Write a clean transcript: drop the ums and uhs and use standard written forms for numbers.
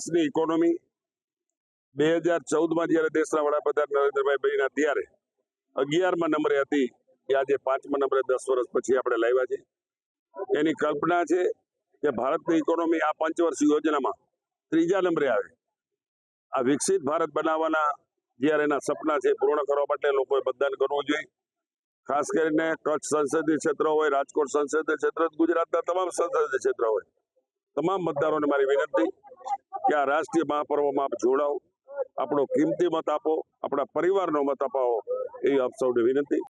દેશની ઇકોનોમી 2014માં જ્યારે દેશના વડાપ્રધાન નરેન્દ્રભાઈ બન્યા ત્યારે 11મા નંબરે હતી, એ આજે 5મા નંબરે 10 વર્ષ પછી આપણે લાવ્યા છે। એની કલ્પના છે કે ભારતની ઇકોનોમી આ 5 વર્ષ યોજનામાં 3જા નંબરે આવે। આ વિકસિત ભારત બનાવવાના જ્યારે એના સપના છે પૂર્ણ કરવા માટે લોકોએ મતદાન કરવું જોઈએ। ખાસ કરીને કચ્છ સંસદીય ક્ષેત્ર હોય, રાજકોટ સંસદીય ક્ષેત્ર, ગુજરાતના તમામ સંસદીય ક્ષેત્ર હોય, તમામ મતદારોને મારી વિનંતી કે આ રાષ્ટ્રીય મહાપર્વમાં આપ જોડાઓ, આપણો કિંમતી મત આપો, આપણા પરિવારનો મત અપાવો, એ આપ સૌને વિનંતી।